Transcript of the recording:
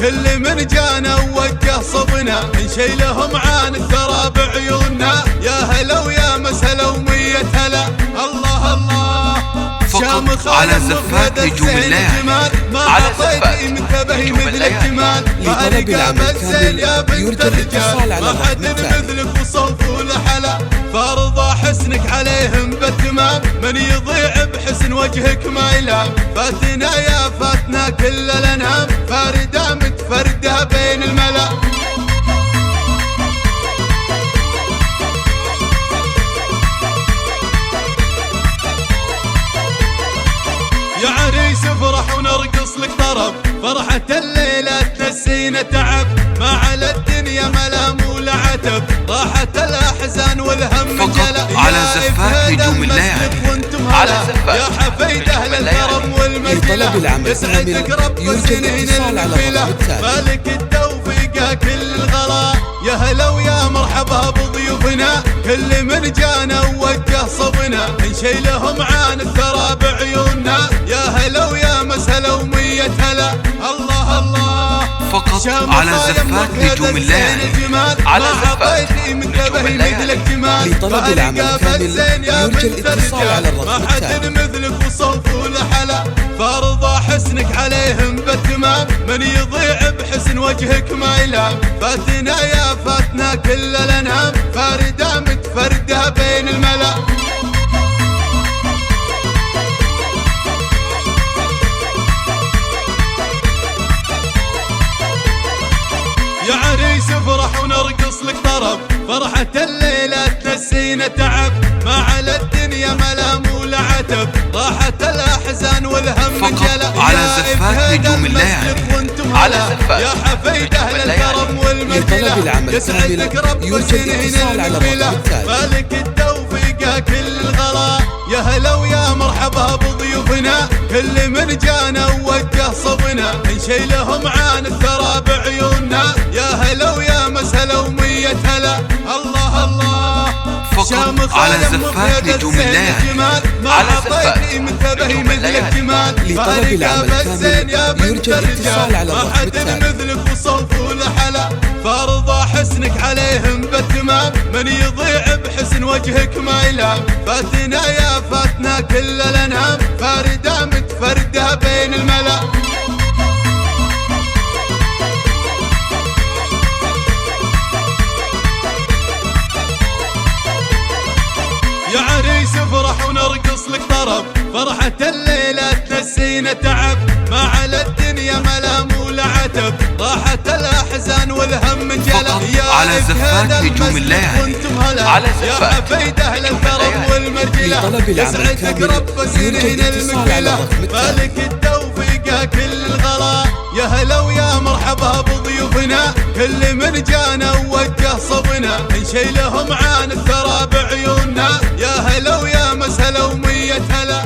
كل من جانا ووجه صبنا نشيلهم عن الثرى بعيوننا. يا هلا ويا مسهلا ومية هلا. الله الله فقط على زفات نجوم الليالي. على زفات نجوم الليالي. لطلب العمل كامل يرجى الاتصال على الرقم التالي. مثلك وصوف ولحلا فارضى حسنك عليهم بالتمام. من يضيع بحسن وجهك ما يلام. فاتنا يا فاتنا كل الانام فاردة متفردة بين الملا. يا عريس افرح ونرقص لك طرب فرحة الليلة تنسينا تعب. ما على الدنيا ملام ولا عتب راحت الأحزان والهم جلا. على زفات نجوم الليالي. على زفات يا حفيد أهل الكرم والمجلة يسعدك رب سنين المقبلة. مالك التوفيق كل الغلا. يا هلا ويا مرحبا بضيوفنا كل من جانا ووجه صبنا نشيلهم عن الثرى بعيوننا. يا هلا ويا مسهلا ومية هلا. الله الله فقط على زفات نجوم الليالي. على زفات نجوم الليالي. لطلب العمل كامل يرجى الاتصال على الرقم التالي. ما حد مثلك وصوف ولحلا فارضى حسنك عليهم بالتمام. من يضيع بحسن وجهك ما يلام. فاتنا يا فاتنا كل الانام فاردة متفردة بين الملا. يا عريس افرح ونرقص لك طرب فرحة الليلة تنسينا تعب. ما على الدنيا ملام ولا عتب راحت الأحزان والهم جلا. على زفات نجوم الليالي. على زفات يا حفيد أهل الكرم والمجلة يسعدك رب سنين المقبلة. مالك التوفيق كل الغلا. يا هلا ويا مرحبا بضيوفنا كل من جانا ووجه صبنا نشيلهم عن الثرى بعيوننا. يا هلا ويا مسهلا ومية هلا. الله الله فقط على زفات نجوم الليالي. على زفات نجوم الليالي. لطلب العمل كامل يرجى الاتصال على الرقم التالي. مثلك وصوف ولحلا فارضى حسنك عليهم بالتمام. من يضيع بحسن وجهك ما يلام. فاتنا يا فاتنا كل الانام فاردة متفردة بين الملا. يا عريس افرح ونرقص لك طرب فرحة الليلة تنسينا تعب. ما على الدنيا ملام ولا عتب راحت الأحزان والهم جلا. على زفات نجوم الليالي. على زفات يا حفيد أهل الكرم والمرجلة يسعدك رب سنين المقبلة. مالك التوفيق كل الغلا. يا هلا ويا مرحبا بضيوفنا كل من جانا ووجه صبنا نشيلهم عن الثرى بعيوننا. يا هلا ويا مسهلا ومية هلا.